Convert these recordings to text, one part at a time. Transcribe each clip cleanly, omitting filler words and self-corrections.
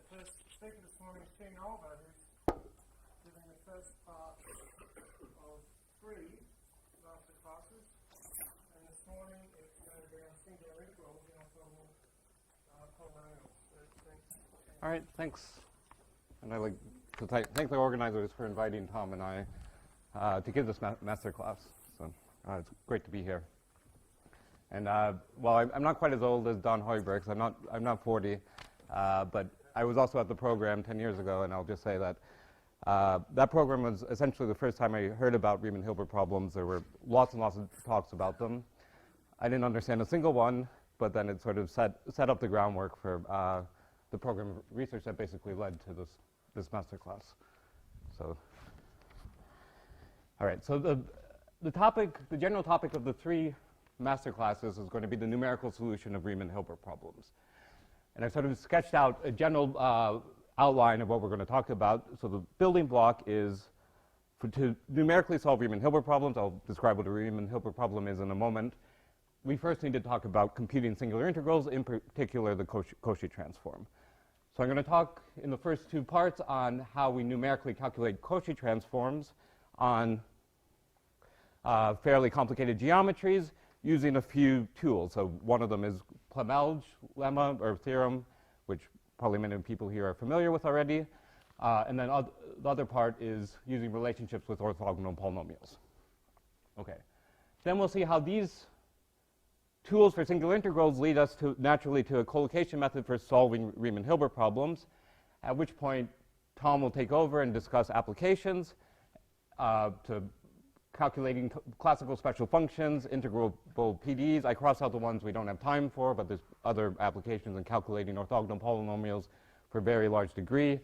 first speaker this morning is Sheehan Olver, who's giving the first part of 3 masterclasses. And this morning it's going to be on singular integrals in orthogonal polynomials. All right, thanks. And I'd like to thank the organizers for inviting Tom and I to give this masterclass. So it's great to be here. And well, I'm not quite as old as Don Hoiberg, so I'm not 40, but I was also at the program 10 years ago, and I'll just say that that program was essentially the first time I heard about Riemann-Hilbert problems. There were lots and lots of talks about them. I didn't understand a single one, but then it sort of set up the groundwork for the program of research that basically led to this masterclass. So, all right. So the general topic of the 3 masterclasses is going to be the numerical solution of Riemann-Hilbert problems. And I sort of sketched out a general outline of what we're going to talk about. So the building block is to numerically solve Riemann-Hilbert problems. I'll describe what a Riemann-Hilbert problem is in a moment. We first need to talk about computing singular integrals, in particular the Cauchy transform. So I'm going to talk in the first 2 parts on how we numerically calculate Cauchy transforms on fairly complicated geometries using a few tools. So one of them is Plemelj lemma or theorem, which probably many people here are familiar with already. And then the other part is using relationships with orthogonal polynomials. Okay. Then we'll see how these tools for singular integrals lead us naturally to a collocation method for solving Riemann-Hilbert problems, at which point Tom will take over and discuss applications to calculating classical special functions, integrable PDEs. I cross out the ones we don't have time for, but there's other applications in calculating orthogonal polynomials for very large degree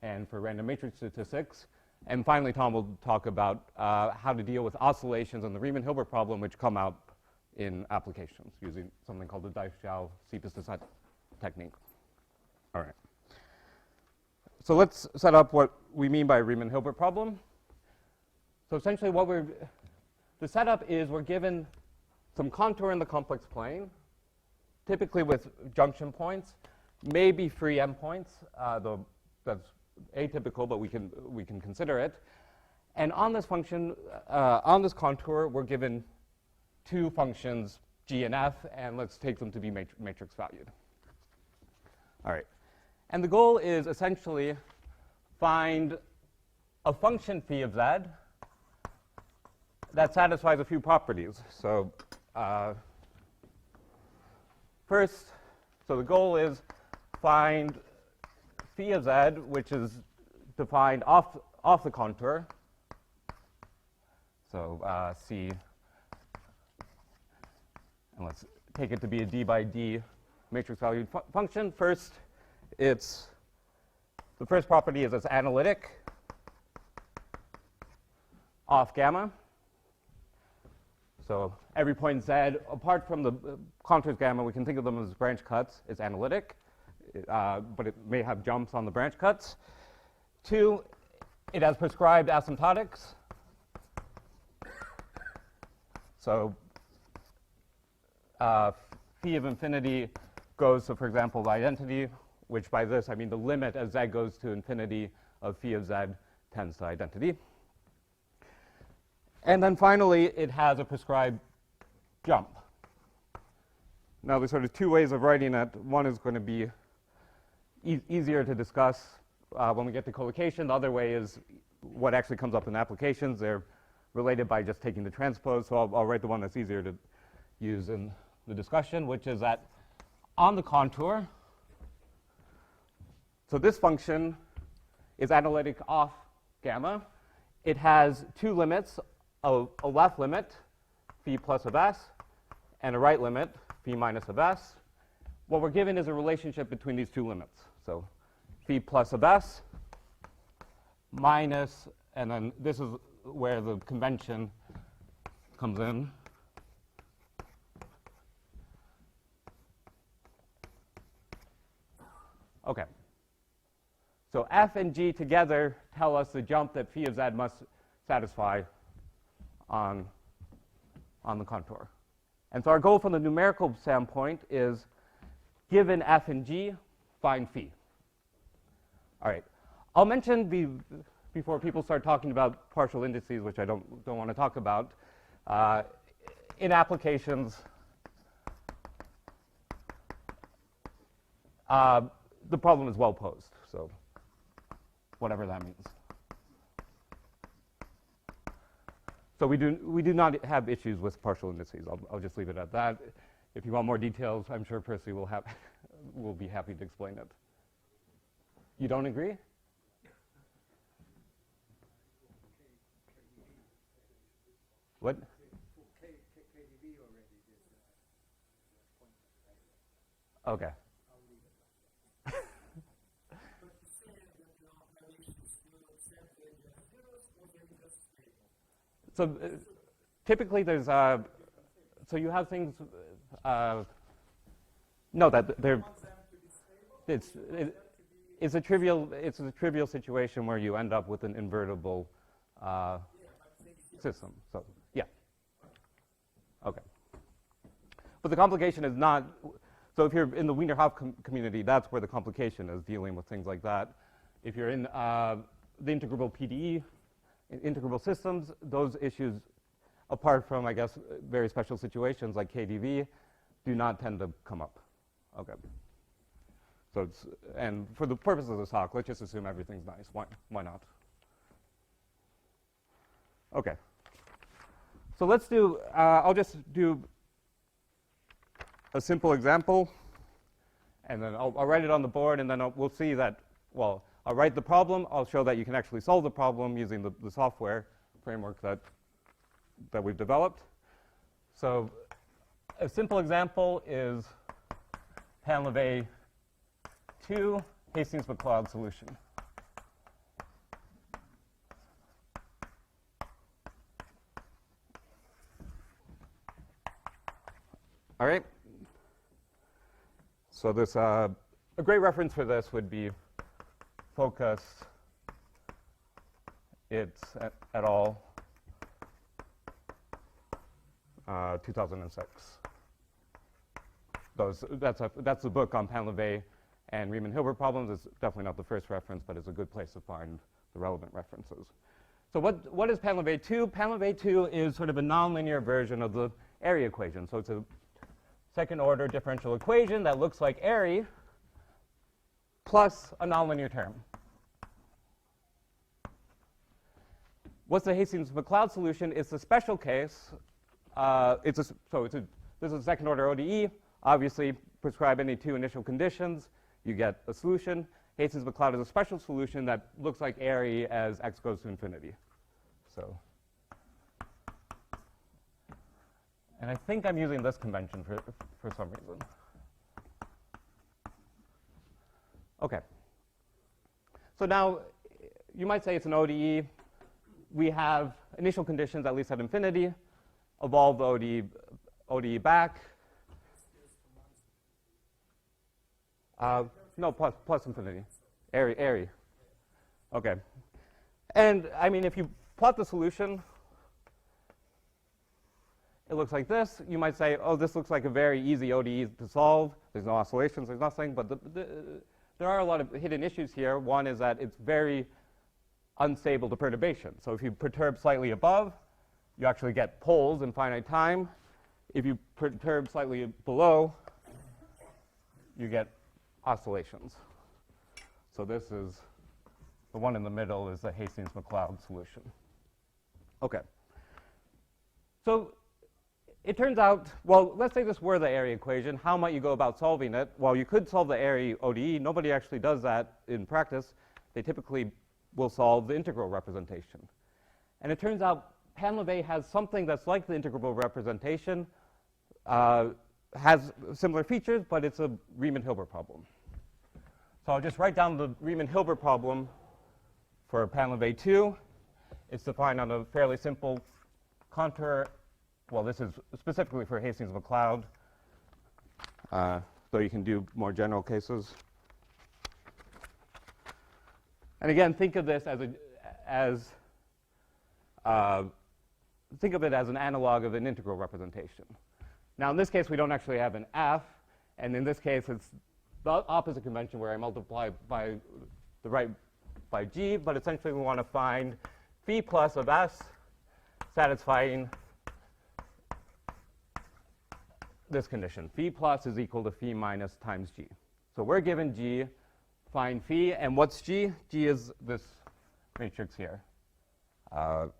and for random matrix statistics. And finally, Tom will talk about how to deal with oscillations in the Riemann-Hilbert problem, which come out in applications using something called the Diffie-Hellman technique. All right. So let's set up what we mean by a Riemann-Hilbert problem. So essentially the setup is we're given some contour in the complex plane, typically with junction points, maybe free endpoints, though that's atypical, but we can consider it. And on this function, on this contour, we're given 2 functions, g and f, and let's take them to be matrix valued. All right. And the goal is essentially find a function phi of z that satisfies a few properties. So first, so the goal is find phi of z, which is defined off the contour. So C, and let's take it to be a d by d matrix valued function. First, the first property is it's analytic off gamma. So every point z, apart from the contours gamma, we can think of them as branch cuts. It's analytic, but it may have jumps on the branch cuts. 2, it has prescribed asymptotics. So phi of infinity goes to, for example, the identity, which by this I mean the limit as z goes to infinity of phi of z tends to identity. And then finally, it has a prescribed jump. Now, there's sort of 2 ways of writing it. One is going to be easier to discuss when we get to collocation. The other way is what actually comes up in applications. They're related by just taking the transpose. So I'll write the one that's easier to use in the discussion, which is that on the contour, so this function is analytic off gamma. It has 2 limits. A left limit, phi plus of s, and a right limit, phi minus of s. What we're given is a relationship between these 2 limits. So phi plus of s minus, and then this is where the convention comes in. Okay. So f and g together tell us the jump that phi of z must satisfy on the contour. And so our goal from the numerical standpoint is, given f and g, find phi. All right. I'll mention before people start talking about partial indices, which I don't want to talk about. In applications, the problem is well posed, so whatever that means. So we do not have issues with partial indices. I'll just leave it at that. If you want more details, I'm sure Percy will be happy to explain it. You don't agree? What? Okay. So typically there's so you have things no, that they're it's a trivial situation where you end up with an invertible system. So yeah. Okay. But the complication is not, so if you're in the Wiener-Hopf community, that's where the complication is, dealing with things like that. If you're in the integrable PDE, integrable systems, those issues, apart from, I guess, very special situations like KDV, do not tend to come up. Okay. So it's, and for the purpose of this talk, let's just assume everything's nice. Why not? Okay. So let's do, I'll just do a simple example, and then I'll write it on the board, and then we'll see that, well, I'll write the problem. I'll show that you can actually solve the problem using the software framework that we've developed. So a simple example is Plemelj 2 Hastings-McLeod solution. All right. So this a great reference for this would be Focus et al. 2006. That's the book on Plemelj and Riemann-Hilbert problems. It's definitely not the first reference, but it's a good place to find the relevant references. So what is Plemelj 2? Plemelj 2 is sort of a nonlinear version of the area equation. So it's a second-order differential equation that looks like area plus a nonlinear term. What's the Hastings-McLeod solution? It's a special case. This is a second-order ODE. Obviously, prescribe any two initial conditions, you get a solution. Hastings-McLeod is a special solution that looks like area as x goes to infinity. So, and I think I'm using this convention for some reason. Okay. So now, you might say it's an ODE. We have initial conditions, at least at infinity. Evolve the ODE back. No, plus infinity. Area. Okay. And I mean, if you plot the solution, it looks like this. You might say, oh, this looks like a very easy ODE to solve. There's no oscillations, there's nothing. But there are a lot of hidden issues here. One is that it's very unstable to perturbation. So if you perturb slightly above, you actually get poles in finite time. If you perturb slightly below, you get oscillations. So this is, the one in the middle is the Hastings-McLeod solution. Okay. So it turns out, well, let's say this were the area equation. How might you go about solving it? Well, you could solve the area ODE. Nobody actually does that in practice. They typically will solve the integral representation. And it turns out Plemelj has something that's like the integrable representation, has similar features, but it's a Riemann-Hilbert problem. So I'll just write down the Riemann-Hilbert problem for Plemelj 2. It's defined on a fairly simple contour. Well, this is specifically for Hastings-McLeod, though you can do more general cases. And again, think of this think of it as an analog of an integral representation. Now, in this case, we don't actually have an f, and in this case, it's the opposite convention where I multiply by the right by g, but essentially we want to find phi plus of s satisfying this condition. Phi plus is equal to phi minus times g. So we're given g, find phi, and what's g? G is this matrix here. I'll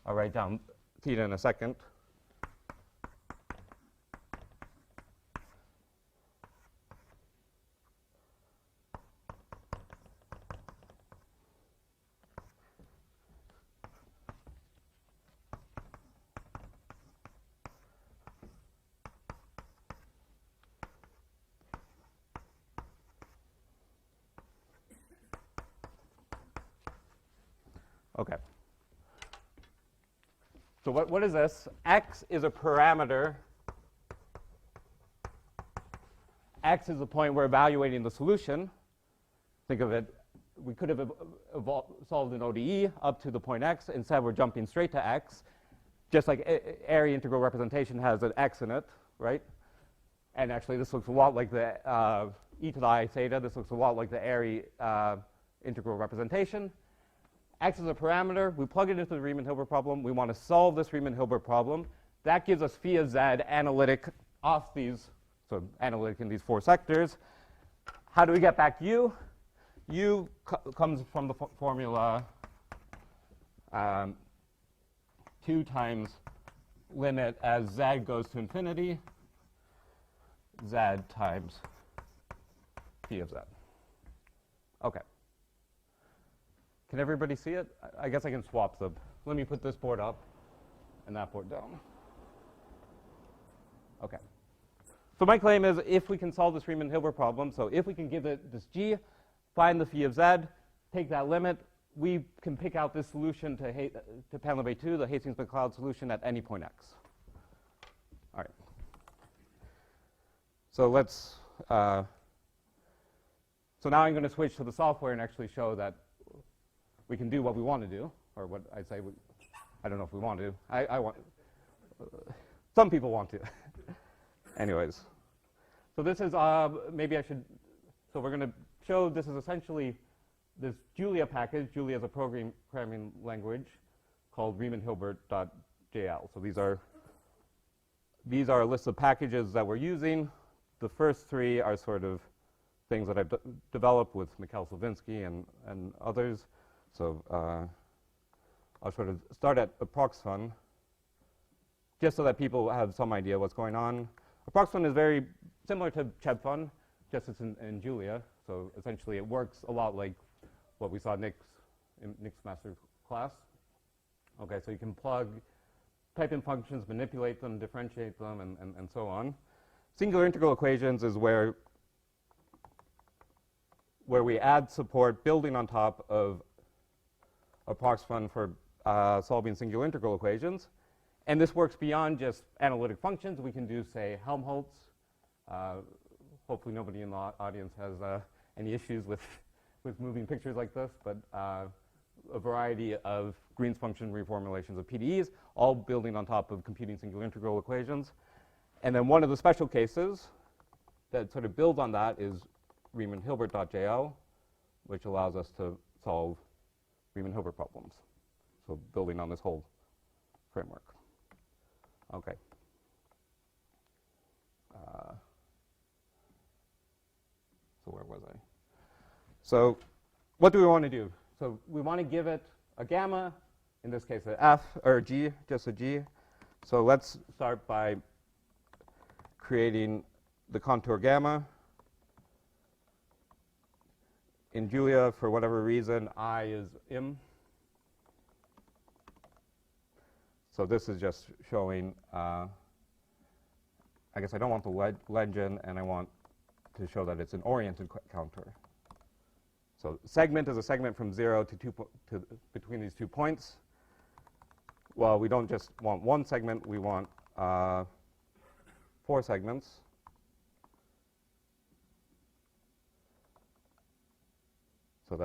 write down theta in a second. Okay. So what is this? X is a parameter. X is the point we're evaluating the solution. Think of it, we could have solved an ODE up to the point X. Instead, we're jumping straight to X. Just like area integral representation has an X in it, right? And actually, this looks a lot like the e to the I theta. This looks a lot like the area integral representation. X is a parameter. We plug it into the Riemann-Hilbert problem. We want to solve this Riemann-Hilbert problem. That gives us phi of z analytic off these, so analytic in these four sectors. How do we get back u? U comes from the formula 2 times limit as z goes to infinity, z times phi of z. Okay. Can everybody see it? I guess I can swap them. Let me put this board up and that board down. Okay. So my claim is if we can solve this Riemann-Hilbert problem, so if we can give it this g, find the phi of z, take that limit, we can pick out this solution to Plemelj 2, the Hastings-McLeod solution at any point x. All right. So let's, so now I'm going to switch to the software and actually show that we can do what we want to do, or what I say, I don't know if we want to. I want, some people want to. Anyways, so this is, maybe I should, so we're going to show this is essentially this Julia package. Julia is a programming language called Riemann-Hilbert.jl. So these are a list of packages that we're using. The first three are sort of things that I've developed with Mikhail Slavinsky and others. So I'll sort of start at ApproxFun, just so that people have some idea what's going on. ApproxFun is very similar to ChebFun, just it's in Julia. So essentially, it works a lot like what we saw in Nick's Masterclass. Okay, so you can type in functions, manipulate them, differentiate them, and so on. Singular integral equations is where we add support building on top of ApproxFun for solving singular integral equations. And this works beyond just analytic functions. We can do, say, Helmholtz. Hopefully nobody in the audience has any issues with moving pictures like this, but a variety of Green's function reformulations of PDEs, all building on top of computing singular integral equations. And then one of the special cases that sort of builds on that is Riemann-Hilbert.jl, which allows us to solve Riemann-Hilbert problems. So building on this whole framework. Okay. So where was I? So what do we want to do? So we want to give it a gamma, in this case an f, or a g, just a g. So let's start by creating the contour gamma. In Julia, for whatever reason, I is im. So this is just showing, I guess I don't want the legend, and I want to show that it's an oriented counter. So segment is a segment from 0 to between these 2 points. Well, we don't just want one segment, we want 4 segments. So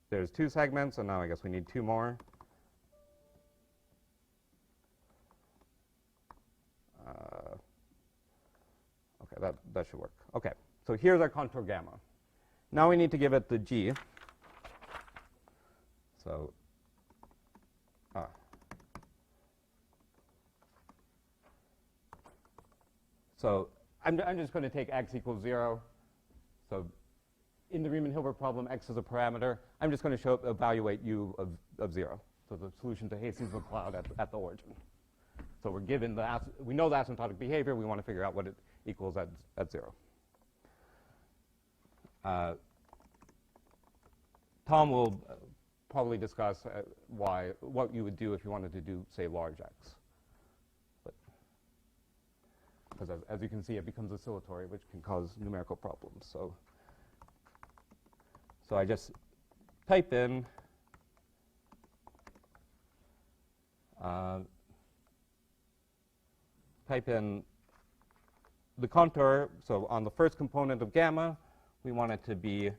there's 2 segments, and now I guess we need 2 more. Okay, that should work. Okay, so here's our contour gamma. Now we need to give it the g. So, so I'm just going to take x equals 0. So in the Riemann-Hilbert problem, x is a parameter. I'm just going to evaluate u of 0. So the solution to Hastings-McLeod at the origin. So we're given we know the asymptotic behavior. We want to figure out what it equals at 0. Tom will probably discuss what you would do if you wanted to do, say, large x. Because as you can see, it becomes oscillatory, which can cause numerical problems. So I just type in the contour. So on the first component of gamma, we want it to be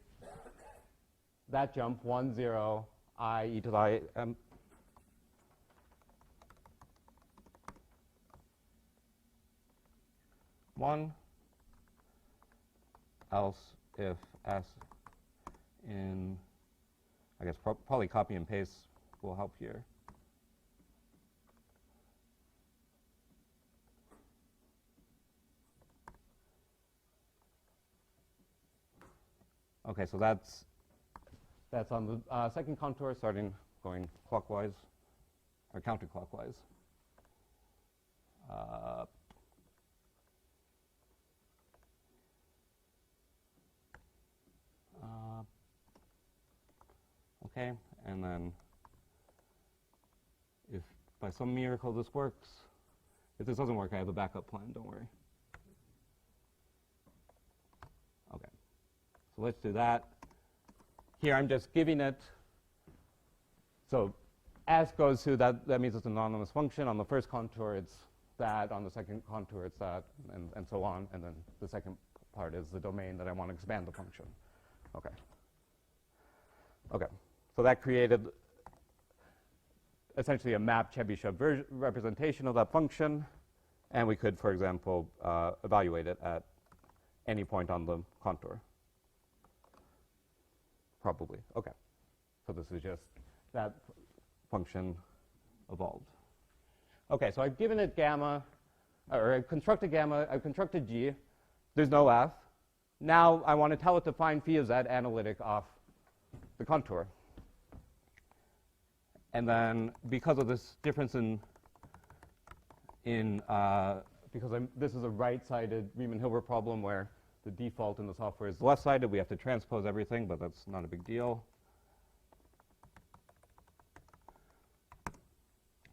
that jump 1, 0, I e to the I m. One, else if s in, I guess probably copy and paste will help here. Okay, so that's on the second contour, going clockwise or counterclockwise. Okay, and then if by some miracle this works, if this doesn't work, I have a backup plan, don't worry. Okay, so let's do that. Here I'm just giving it, so s goes to that means it's an anonymous function. On the first contour it's that, on the second contour it's that, and so on, and then the second part is the domain that I want to expand the function. Okay. Okay, so that created essentially a map Chebyshev representation of that function, and we could, for example, evaluate it at any point on the contour. Probably. Okay, so this is just that function evolved. Okay, so I've given it gamma, or I've constructed gamma, I've constructed g. There's no f. Now I want to tell it to find phi of z analytic off the contour. And then because of this difference this is a right-sided Riemann-Hilbert problem where the default in the software is left-sided, we have to transpose everything, but that's not a big deal.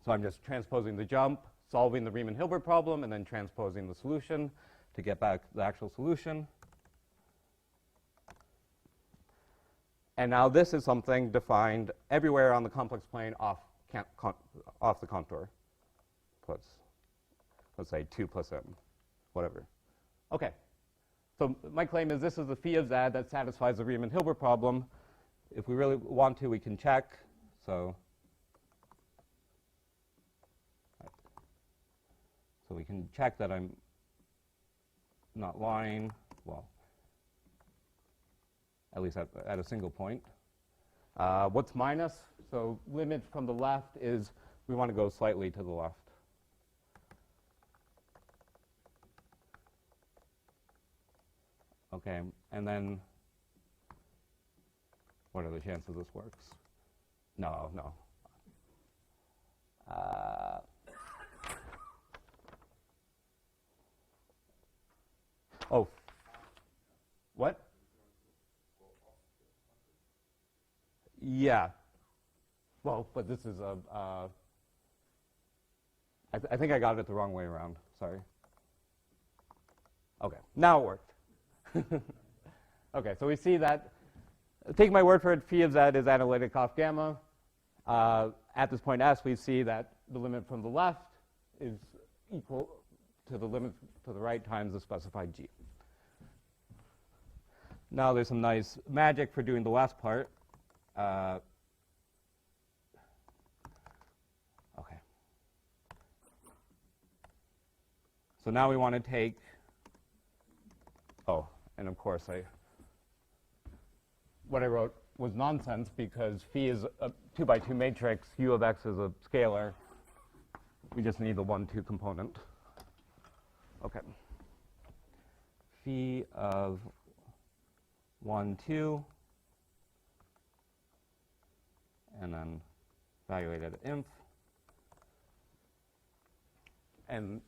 So I'm just transposing the jump, solving the Riemann-Hilbert problem, and then transposing the solution to get back the actual solution. And now this is something defined everywhere on the complex plane off the contour. Let's say 2 plus m, whatever. Okay. So my claim is this is the phi of z that satisfies the Riemann-Hilbert problem. If we really want to, we can check. So we can check that I'm not lying. Well, at least at a single point. What's minus? So limit from the left is we want to go slightly to the left. Okay, and then what are the chances this works? No. Oh, what? Yeah. Well, but this is I think I got it the wrong way around. Sorry. Okay, now it worked. Okay, so we see that, take my word for it, phi of z is analytic off gamma. At this point s, we see that the limit from the left is equal to the limit to the right times the specified g. Now there's some nice magic for doing the last part. Okay. So now we want to take Oh, and of course, what I wrote was nonsense because phi is a 2 by 2 matrix, u of x is a scalar. We just need the 1, 2 component. Okay. Phi of 1, 2, and then evaluated inf. And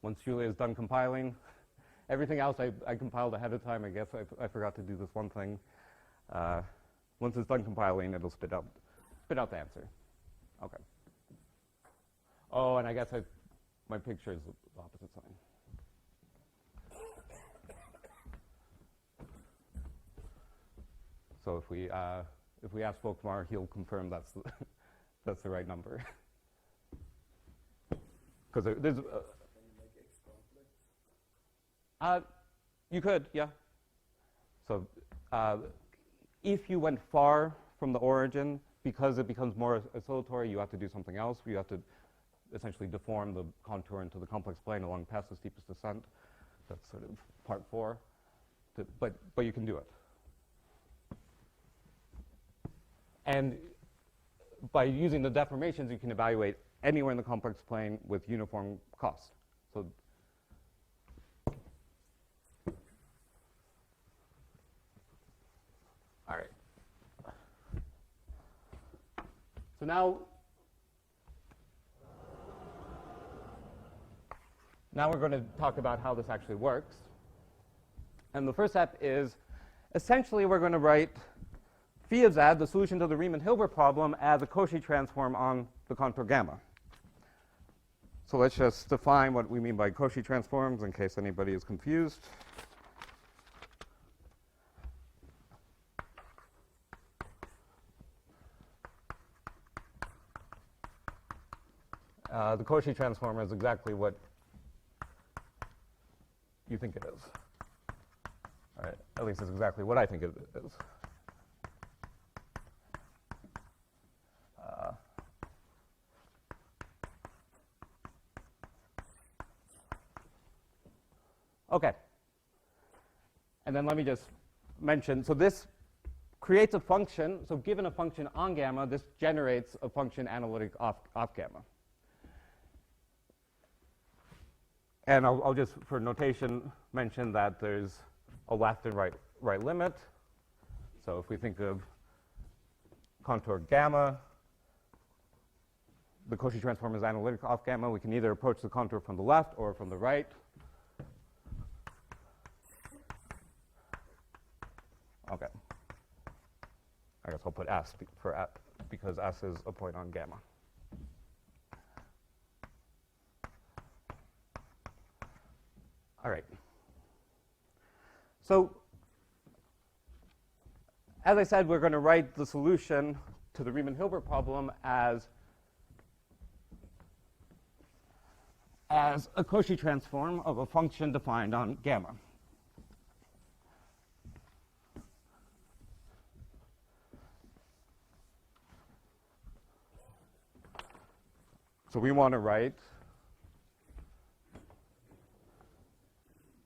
once Julia is done compiling, everything else I compiled ahead of time. I guess I forgot to do this one thing. Once it's done compiling, it'll spit out the answer. Okay. Oh, and I guess my picture is the opposite sign. So if we ask Volkmar, he'll confirm that's the right number. Because there's. Can you make x complex? You could, yeah. So if you went far from the origin, because it becomes more oscillatory, you have to do something else. You have to essentially deform the contour into the complex plane along past the steepest descent. That's sort of part 4. But you can do it. And by using the deformations, you can evaluate anywhere in the complex plane with uniform cost. So all right. So now we're going to talk about how this actually works. And the first step is essentially we're going to write phi of z, the solution to the Riemann-Hilbert problem, as a Cauchy transform on the contour gamma. So let's just define what we mean by Cauchy transforms in case anybody is confused. The Cauchy transform is exactly what you think it is. All right, at least it's exactly what I think it is. Okay. And then let me just mention, so this creates a function. So given a function on gamma, this generates a function analytic off gamma. And I'll just, for notation, mention that there's a left and right limit. So if we think of contour gamma, the Cauchy transform is analytic off gamma. We can either approach the contour from the left or from the right. Okay. I guess I'll put S for because S is a point on gamma. All right. So as I said, we're going to write the solution to the Riemann-Hilbert problem as a Cauchy transform of a function defined on gamma. So we want to write,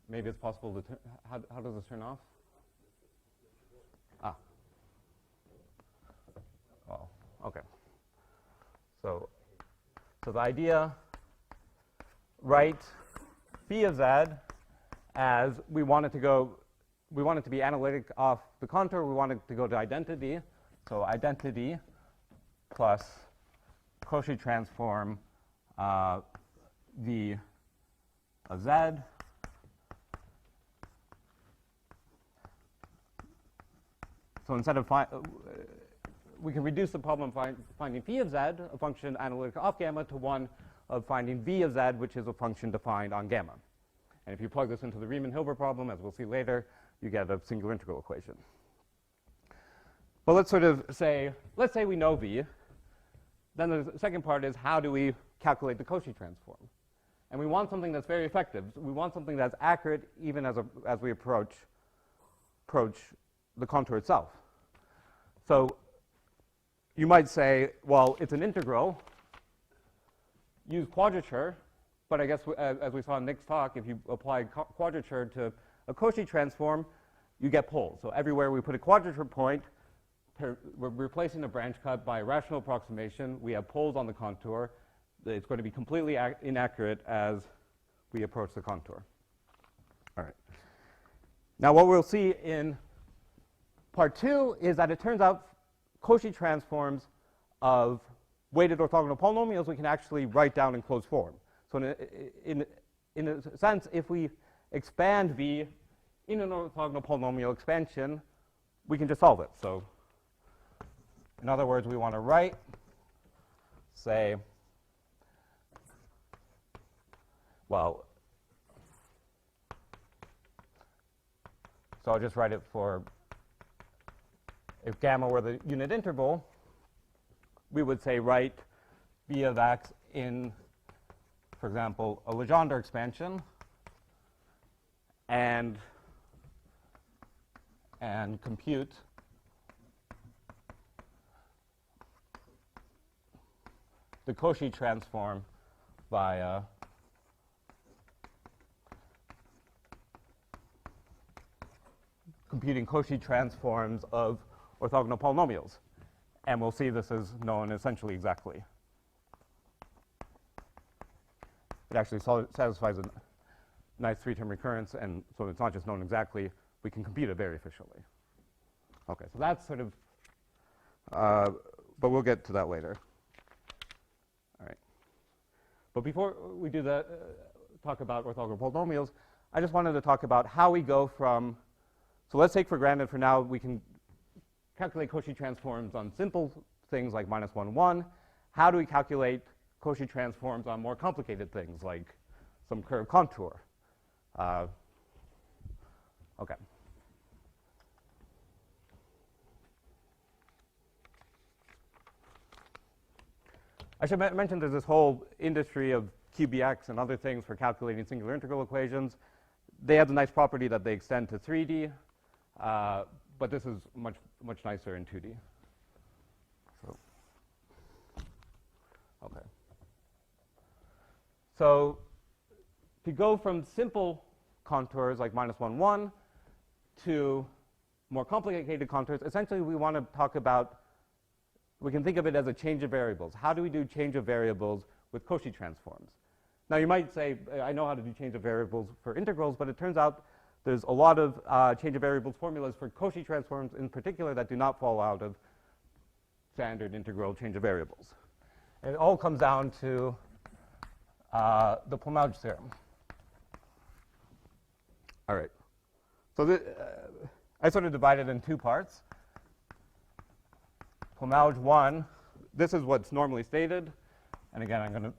maybe it's possible to turn, how does this turn off? Ah. Oh, okay. So the idea, write phi of z as we want it to be analytic off the contour, we want it to go to identity. So identity plus Cauchy transform v of z so instead of we can reduce the problem finding phi of z, a function analytic off gamma, to one of finding v of z, which is a function defined on gamma. And if you plug this into the Riemann-Hilbert problem, as we'll see later, you get a singular integral equation. But let's sort of say, let's say we know v. Then the second part is, how do we calculate the Cauchy transform? And we want something that's very effective. We want something that's accurate even as we approach the contour itself. So you might say, well, it's an integral. Use quadrature. but I guess as we saw in Nick's talk, if you apply quadrature to a Cauchy transform, you get poles. So everywhere we put a quadrature point, we're replacing a branch cut by a rational approximation. We have poles on the contour. It's going to be completely inaccurate as we approach the contour. All right. Now what we'll see in part 2 is that it turns out Cauchy transforms of weighted orthogonal polynomials we can actually write down in closed form. So in a sense, if we expand V in an orthogonal polynomial expansion, we can just solve it. So in other words, we want to write, say, well, so I'll just write it for, if gamma were the unit interval, we would say write V of x in, for example, a Legendre expansion, and compute the Cauchy transform via computing Cauchy transforms of orthogonal polynomials. And we'll see this is known essentially exactly. It actually satisfies a nice 3-term recurrence, and so it's not just known exactly, we can compute it very efficiently. Okay, so that's sort of, but we'll get to that later. All right. But before we do the talk about orthogonal polynomials, I just wanted to talk about how we go from, so let's take for granted for now we can calculate Cauchy transforms on simple things like -1, 1. How do we calculate Cauchy transforms on more complicated things like some curved contour? Okay. I should mention there's this whole industry of QBX and other things for calculating singular integral equations. They have the nice property that they extend to 3D, but this is much nicer in 2D. So, okay. So to go from simple contours like -1, 1 to more complicated contours, essentially we want to talk about, we can think of it as a change of variables. How do we do change of variables with Cauchy transforms? Now you might say, I know how to do change of variables for integrals, but it turns out there's a lot of change of variables formulas for Cauchy transforms in particular that do not fall out of standard integral change of variables. And it all comes down to the Plemelj theorem. All right. So I sort of divided in 2 parts. Plemelj 1, this is what's normally stated. And again, I'm going to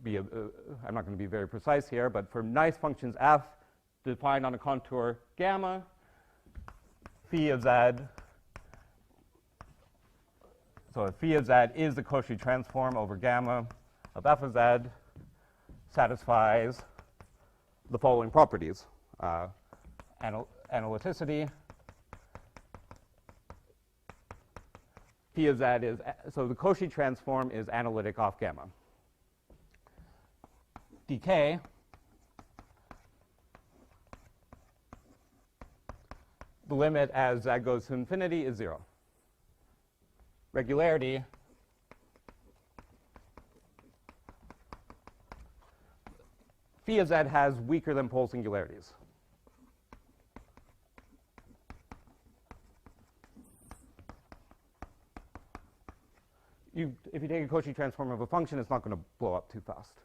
be, I'm not going to be very precise here, but for nice functions f defined on a contour gamma, phi of z, so if phi of z is the Cauchy transform over gamma of f of z, satisfies the following properties. Analyticity, phi of z is, so the Cauchy transform is analytic off gamma. Decay, the limit as z goes to infinity is 0. Regularity, phi of z has weaker than pole singularities. If you take a Cauchy transform of a function, it's not going to blow up too fast.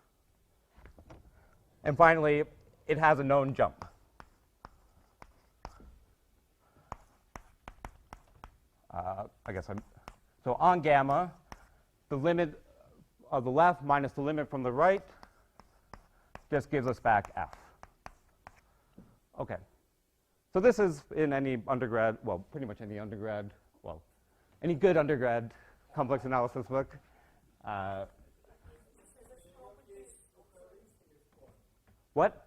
And finally, it has a known jump. I guess so on gamma, the limit of the left minus the limit from the right just gives us back f. Okay. So this is in any undergrad, well, pretty much any undergrad, well, any good undergrad complex analysis book. What?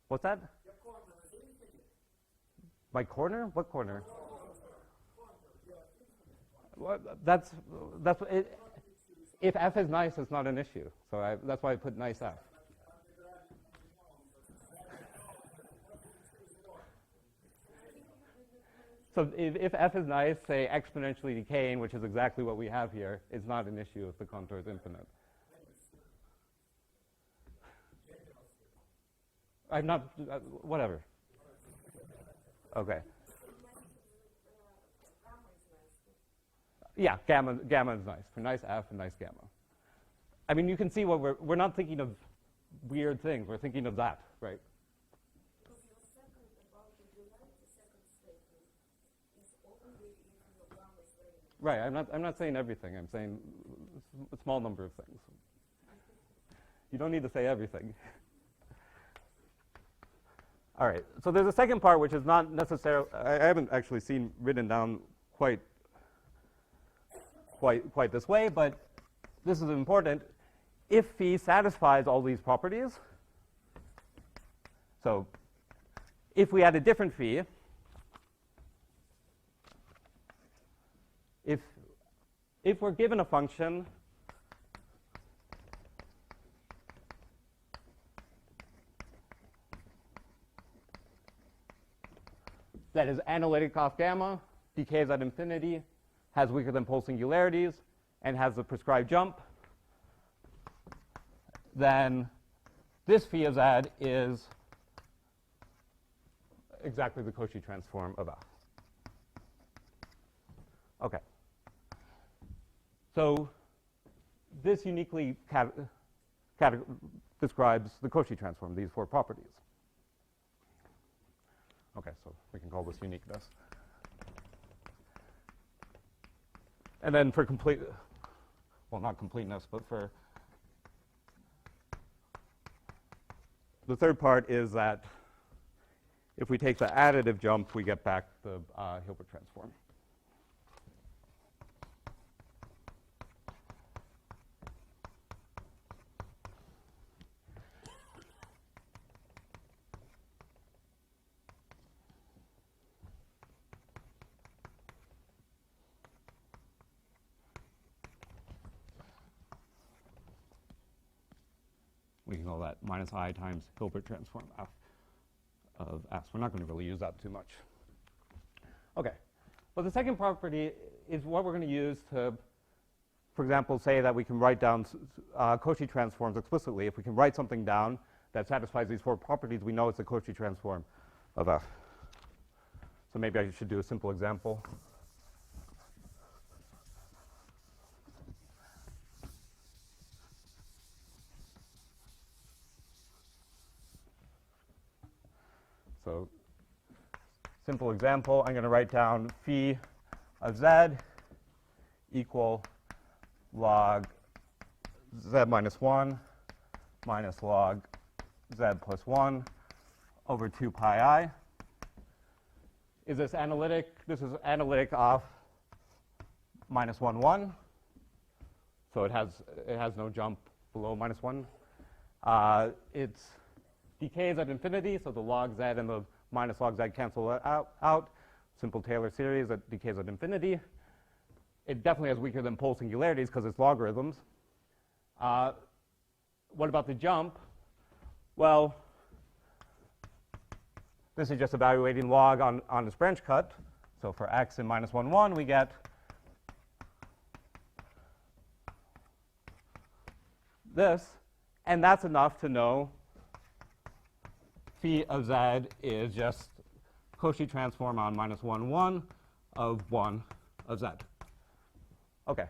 What's that? My corner? What corner? that's it. If f is nice, it's not an issue. So that's why I put nice f. So if f is nice, say exponentially decaying, which is exactly what we have here, it's not an issue if the contour is infinite. I'm not, whatever. Okay. Yeah, gamma is nice. For nice f and nice gamma. I mean, you can see what we're not thinking of weird things. We're thinking of that, right? Right. I'm not saying everything. I'm saying a small number of things. You don't need to say everything. All right. So there's a second part which is not necessarily. I haven't actually seen written down quite this way, but this is important. If phi satisfies all these properties, so if we had a different phi, if we're given a function that is analytic off gamma, decays at infinity, has weaker than pole singularities, and has the prescribed jump, then this phi of z is exactly the Cauchy transform of f. Okay. So this uniquely describes the Cauchy transform, these four properties. Okay, so we can call this uniqueness. And then for complete, well, not completeness, but for the third part is that if we take the additive jump, we get back the Hilbert transform. We can call that minus I times Hilbert transform f of s. We're not going to really use that too much. Okay. Well, the second property is what we're going to use to, for example, say that we can write down Cauchy transforms explicitly. If we can write something down that satisfies these four properties, we know it's a Cauchy transform of f. So maybe I should do a simple example. So simple example, I'm going to write down phi of z equal log z minus 1 minus log z plus 1 over 2 pi I. Is this analytic? This is analytic off minus 1, 1. So it has no jump below minus 1. It's decays at infinity, so the log z and the minus log z cancel out. Simple Taylor series that decays at infinity. It definitely has weaker than pole singularities because it's logarithms. What about the jump? Well, this is just evaluating log on this branch cut. So for x in minus 1, 1, we get this. And that's enough to know phi of z is just Cauchy transform on minus 1, 1 of 1 of z. Okay.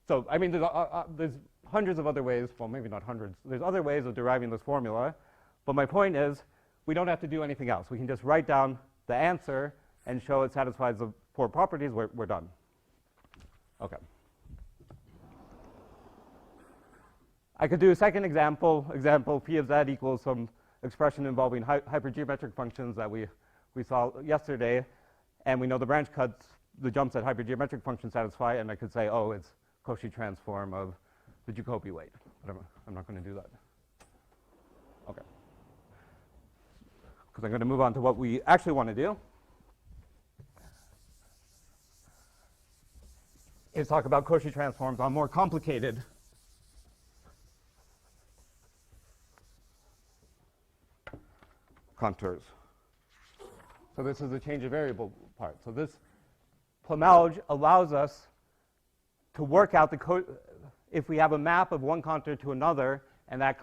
So, I mean, there's hundreds of other ways. Well, maybe not hundreds. There's other ways of deriving this formula. But my point is, we don't have to do anything else. We can just write down the answer and show it satisfies the four properties. We're done. Okay. I could do a second example. Example, phi of z equals some expression involving hypergeometric functions that we saw yesterday, and we know the branch cuts, the jumps that hypergeometric functions satisfy, and I could say, oh, it's Cauchy transform of the Jacobi weight. But I'm not going to do that. Okay. Because I'm going to move on to what we actually want to do. is talk about Cauchy transforms on more complicated contours. So this is the change of variable part. So this Plemelj allows us to work out if we have a map of one contour to another, and that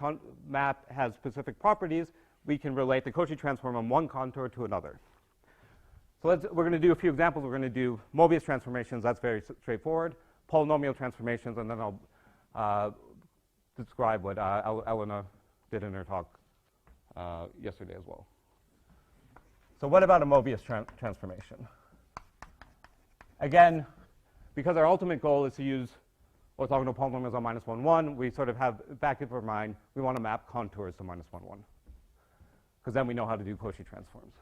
map has specific properties, we can relate the Cauchy transform on one contour to another. So we're going to do a few examples. We're going to do Mobius transformations. That's very straightforward. Polynomial transformations, and then I'll describe what Elena did in her talk yesterday as well. So what about a Mobius transformation? Again, because our ultimate goal is to use orthogonal polynomials on -1, 1, we sort of have back of our mind, we want to map contours to -1, 1. Because then we know how to do Cauchy transforms.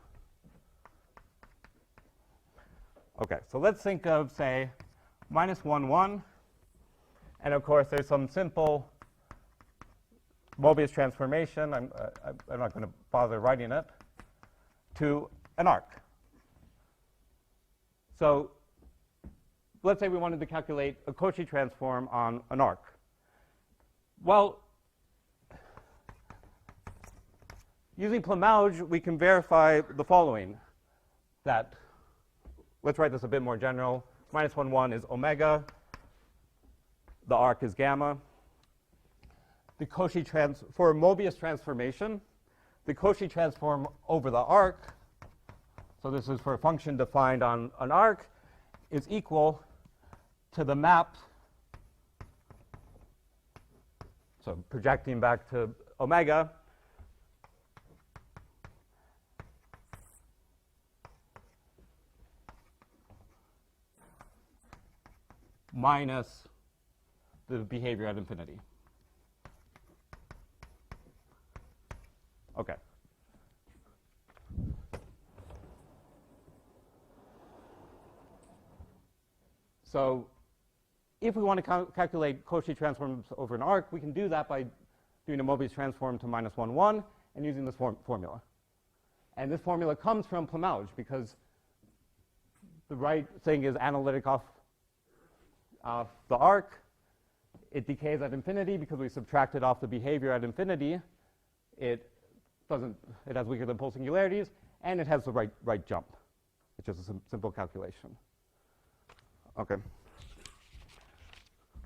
Okay, so let's think of, say, -1, 1. And of course, there's some simple Mobius transformation. I'm not going to bother writing it, to an arc. So let's say we wanted to calculate a Cauchy transform on an arc. Well, using Plemelj, we can verify the following, that, let's write this a bit more general. -1, 1 is omega. The arc is gamma. The Cauchy for a Mobius transformation, the Cauchy transform over the arc, so this is for a function defined on an arc, is equal to the map, so projecting back to omega, minus the behavior at infinity. Okay. So if we want to calculate Cauchy transforms over an arc, we can do that by doing a Mobius transform to -1, 1 and using this formula. And this formula comes from Plemelj because the right thing is analytic off the arc. It decays at infinity because we subtracted off the behavior at infinity. It has weaker than pole singularities, and it has the right jump, which is a simple calculation. Okay.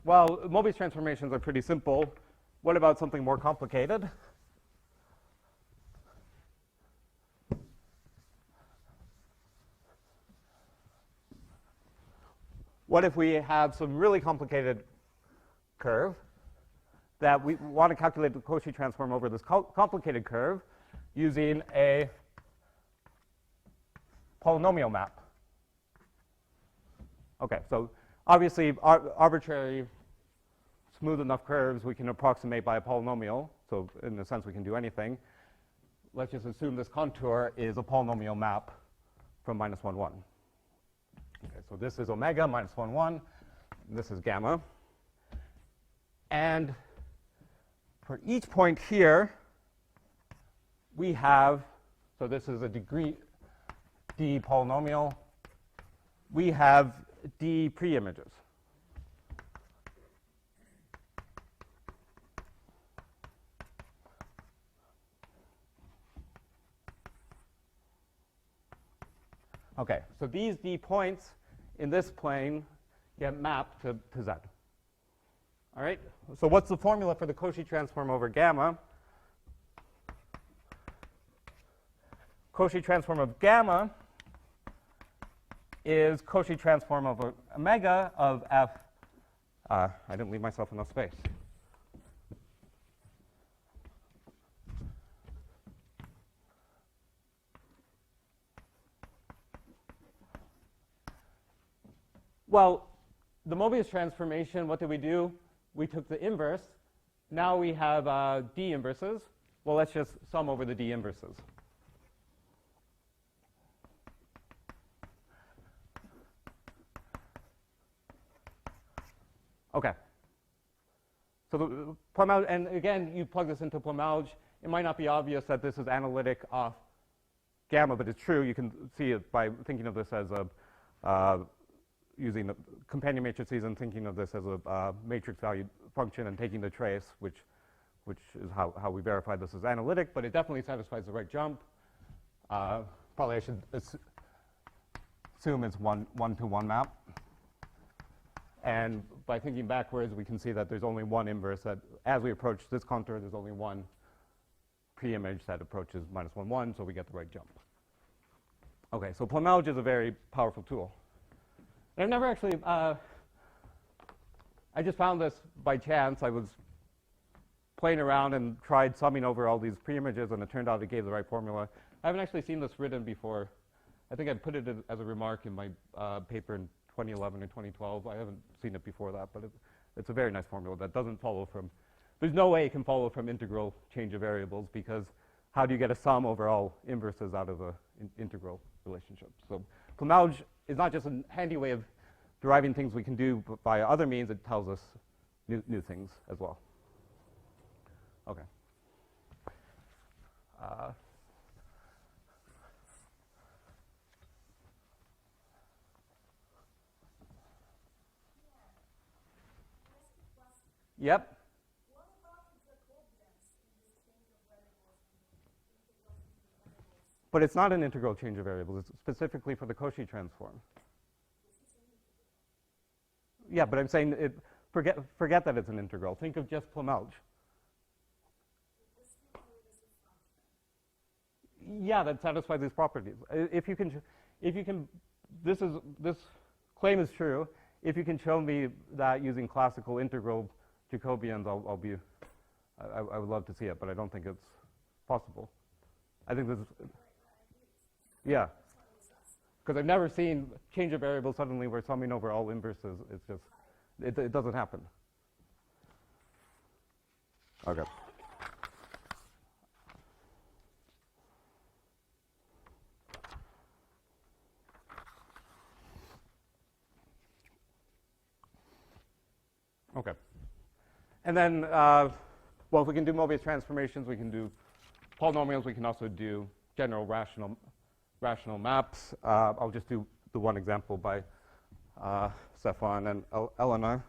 Well, Mobius transformations are pretty simple. What about something more complicated? What if we have some really complicated curve that we want to calculate the Cauchy transform over this complicated curve using a polynomial map? Okay, so obviously arbitrary smooth enough curves we can approximate by a polynomial. So in a sense we can do anything. Let's just assume this contour is a polynomial map from -1, 1. Okay, so this is omega, -1, 1. This is gamma. And for each point here, we have, so this is a degree D polynomial, we have D pre-images. Okay, so these D points in this plane get mapped to Z. All right, so what's the formula for the Cauchy transform over gamma? Cauchy transform of gamma is Cauchy transform over omega of f. I didn't leave myself enough space. Well, the Mobius transformation, what did we do? We took the inverse. Now we have D inverses. Well, let's just sum over the D inverses. Okay. So the Plemelj, and again, you plug this into Plemelj. It might not be obvious that this is analytic off gamma, but it's true. You can see it by thinking of this as a using companion matrices and thinking of this as a matrix valued function and taking the trace, which is how we verify this as analytic, but it definitely satisfies the right jump. Probably I should assume it's one-to-one map. And by thinking backwards, we can see that there's only one inverse that, as we approach this contour, there's only one pre-image that approaches -1, 1, so we get the right jump. Okay, so Plemelj is a very powerful tool. And I've never actually, I just found this by chance. I was playing around and tried summing over all these pre-images, and it turned out it gave the right formula. I haven't actually seen this written before. I think I put it as a remark in my paper in 2011 or 2012. I haven't seen it before that, but it's a very nice formula that doesn't follow from, there's no way it can follow from integral change of variables, because how do you get a sum over all inverses out of an integral relationship? So Plemelj is not just a handy way of deriving things we can do by other means, it tells us new things as well. Okay. Yep. What about the Trogdons in this change of variables and integrals into variables? But it's not an integral change of variables. It's specifically for the Cauchy transform. Yeah, but I'm saying forget that it's an integral. Think of just Plemelj. Yeah, that satisfies these properties. If you can, this claim is true. If you can show me that using classical integral Jacobians, I would love to see it, but I don't think it's possible. I think this is, yeah. Because I've never seen change of variables suddenly we're summing over all inverses. It's just, it doesn't happen. Okay. Okay. And then, well, if we can do Mobius transformations, we can do polynomials. We can also do general rational maps. I'll just do the one example by Stefan and Elena.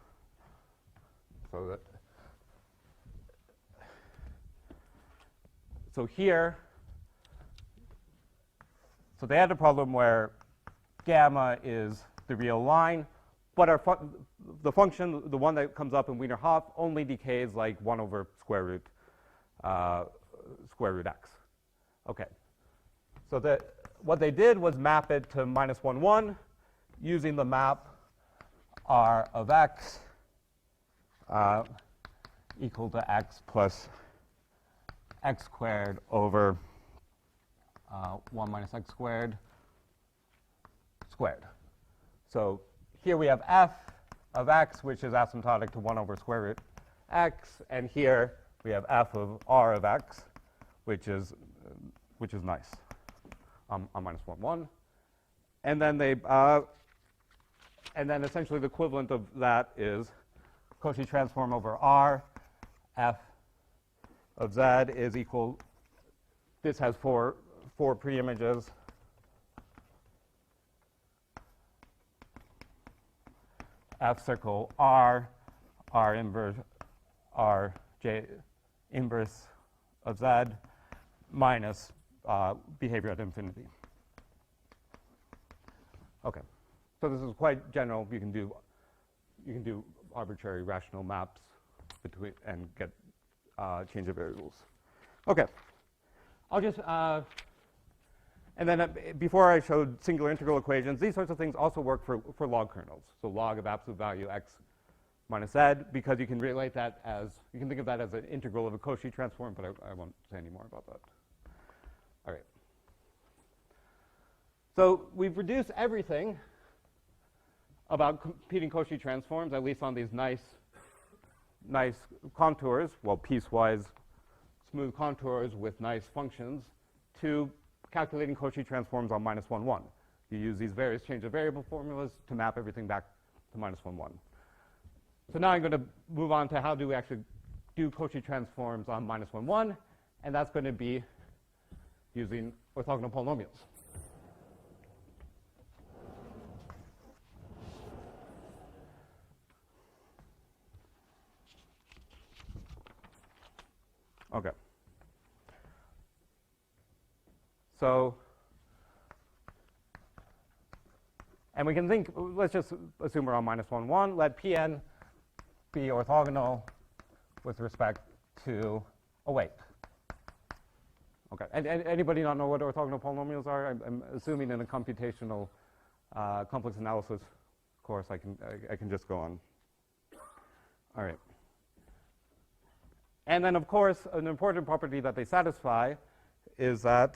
So here, so they had a problem where gamma is the real line, but the function, the one that comes up in Wiener-Hopf, only decays like 1 over square root x. Okay. So what they did was map it to -1, 1 using the map R of x equal to x plus x squared over 1 minus x squared squared. So here we have f of x, which is asymptotic to 1 over square root x, and here we have f of r of x, which is nice on -1, 1. And then and then essentially the equivalent of that is Cauchy transform over R, f of z is equal, this has four pre-images. F circle R inverse, R J inverse of z minus behavior at infinity. Okay, so this is quite general. You can do arbitrary rational maps between and get change of variables. Okay, I'll just and then before I showed singular integral equations, these sorts of things also work for log kernels. So log of absolute value x minus z, because you can relate that as, you can think of that as an integral of a Cauchy transform, but I won't say any more about that. All right. So we've reduced everything about computing Cauchy transforms, at least on these nice contours, well, piecewise smooth contours with nice functions, to calculating Cauchy transforms on -1, 1. You use these various change of variable formulas to map everything back to -1, 1. So now I'm going to move on to how do we actually do Cauchy transforms on -1, 1, and that's going to be using orthogonal polynomials. Okay. So, and we can think, let's just assume we're on minus 1, 1. Let Pn be orthogonal with respect to a weight. Okay. And anybody not know what orthogonal polynomials are? I'm assuming in a computational complex analysis course, I can just go on. All right. And then, of course, an important property that they satisfy is a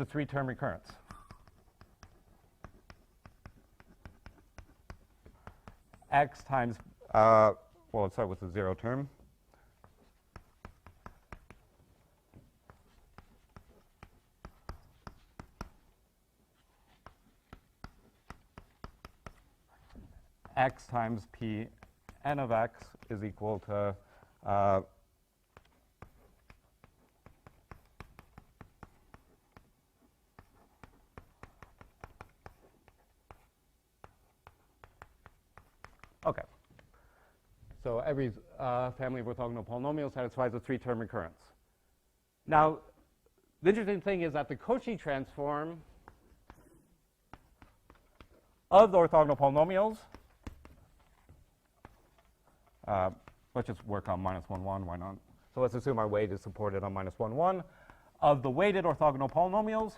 three-term recurrence. X times, well, let's start with the zero term. X times P n of x is equal to okay. So every family of orthogonal polynomials satisfies a three-term recurrence. Now, the interesting thing is that the Cauchy transform of the orthogonal polynomials, let's just work on minus 1, 1, why not? So let's assume our weight is supported on minus 1, 1. Of the weighted orthogonal polynomials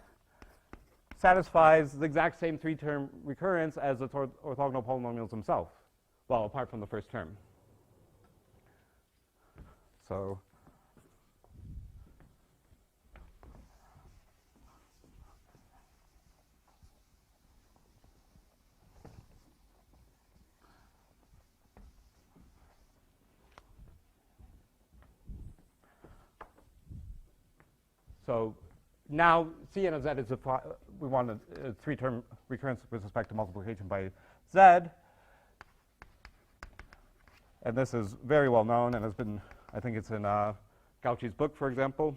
satisfies the exact same three-term recurrence as the orthogonal polynomials themselves. Well, apart from the first term. So now Cn of z is we want a three-term recurrence with respect to multiplication by z. And this is very well known and has been, I think it's in Cauchy's book, for example.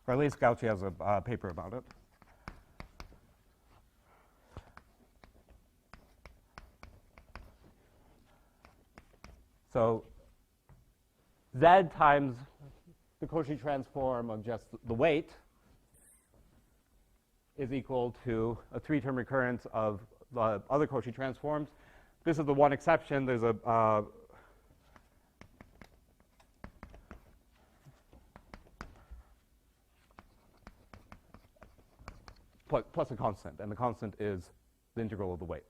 Or at least Cauchy has a paper about it. So z times the Cauchy transform of just the weight is equal to a three-term recurrence of the other Cauchy transforms. This is the one exception. There's a plus a constant, and the constant is the integral of the weight.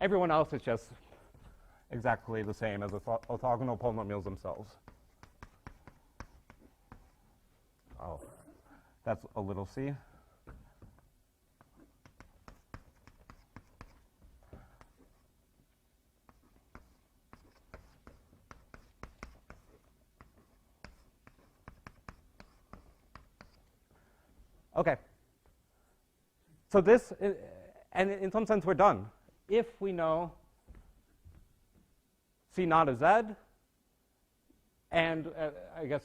Everyone else is just exactly the same as the orthogonal polynomials themselves. Oh, that's a little c. Okay. So this, and in some sense, we're done. If we know C naught is z, and I guess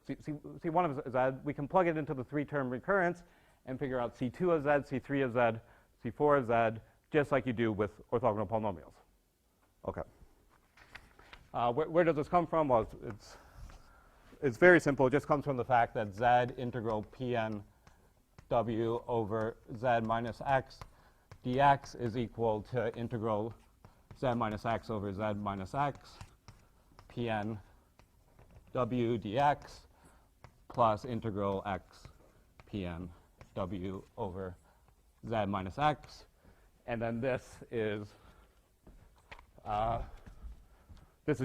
C1 of z, we can plug it into the three-term recurrence and figure out C2 of z, C3 of z, C4 of z, just like you do with orthogonal polynomials. Okay. Where does this come from? Well, it's very simple. It just comes from the fact that z integral Pn w over z minus x dx is equal to integral z minus x over z minus x Pn w dx plus integral x Pn w over z minus x. And then this is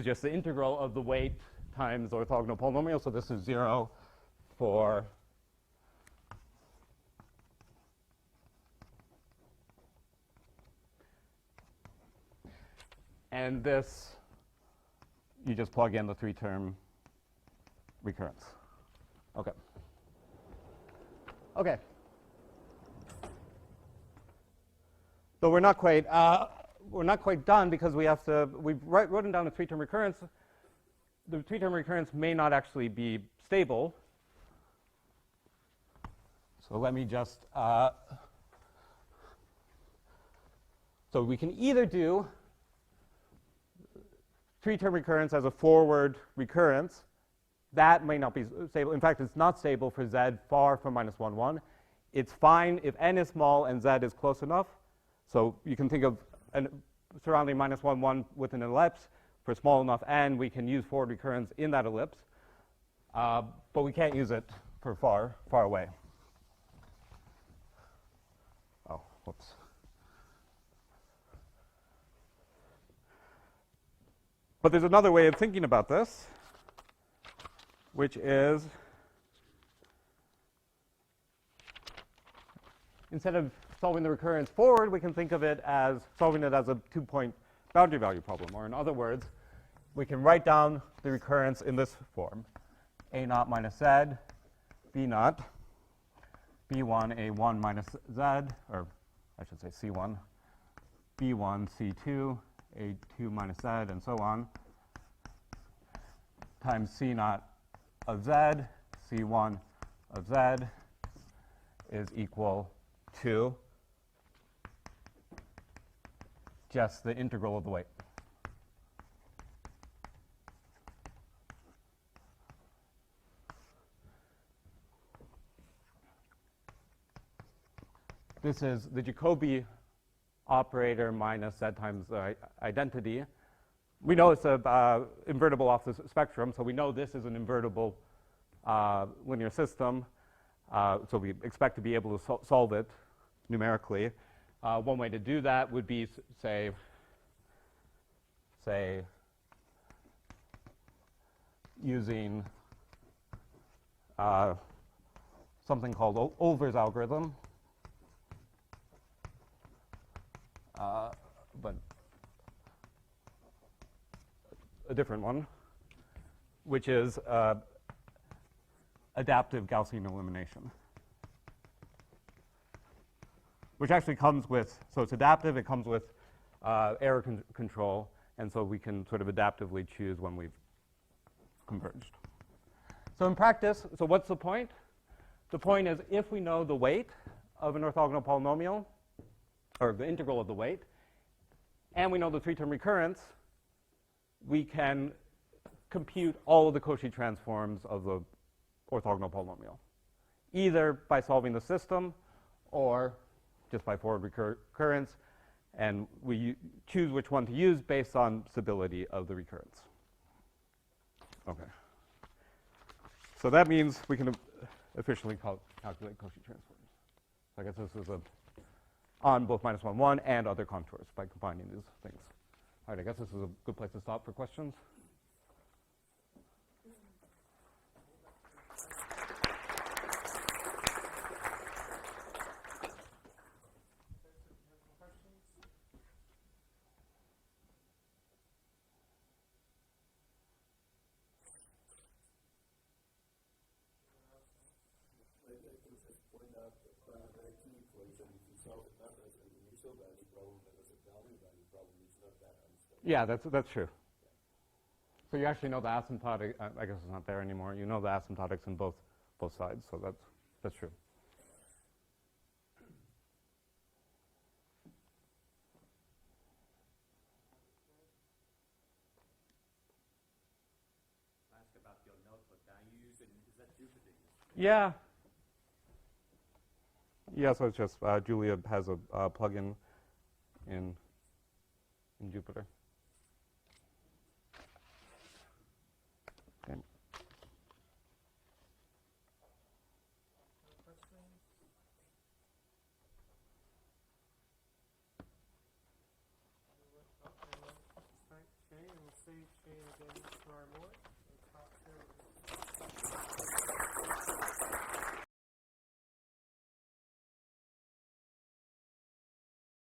just the integral of the weight times orthogonal polynomial. So this is 0 for and this, you just plug in the three-term recurrence. Okay. Okay. So we're not quite done because we've written down a three-term recurrence. The three-term recurrence may not actually be stable. So let me just, so we can either do three-term recurrence as a forward recurrence, that may not be stable. In fact, it's not stable for z far from minus 1, 1. It's fine if n is small and z is close enough. So you can think of surrounding minus 1, 1 with an ellipse. For small enough n, we can use forward recurrence in that ellipse. But we can't use it for far, far away. Oh, whoops. But there's another way of thinking about this, which is instead of solving the recurrence forward, we can think of it as solving it as a two-point boundary value problem. Or in other words, we can write down the recurrence in this form. A naught minus z, b naught, b1, a1 minus z, or I should say c1, b1, c2, a2 minus z, and so on, times c naught of z, c1 of z is equal to just the integral of the weight. This is the Jacobi operator minus z times identity. We know it's a invertible off the spectrum, so we know this is an invertible linear system. So we expect to be able to solve it numerically. One way to do that would be, say using something called Olver's algorithm. But a different one, which is adaptive Gaussian elimination, which actually comes with, so it's adaptive, it comes with error control, and so we can sort of adaptively choose when we've converged. So in practice, so what's the point? The point is if we know the weight of an orthogonal polynomial, or the integral of the weight, and we know the three-term recurrence, we can compute all of the Cauchy transforms of the orthogonal polynomial, either by solving the system or just by forward recurrence, and we choose which one to use based on stability of the recurrence. Okay. So that means we can efficiently calculate Cauchy transforms. So I guess this is on both minus 1, 1 and other contours by combining these things. All right, I guess this is a good place to stop for questions. Yeah, that's true. So you actually know the asymptotic. I guess it's not there anymore. You know the asymptotics in both sides, so that's true. Ask about your notebook values, and is that Jupyter? Yeah. Yeah, so it's just Julia has a plugin in Jupyter. Okay. Questions? Thank Shane, and we'll see Shane again.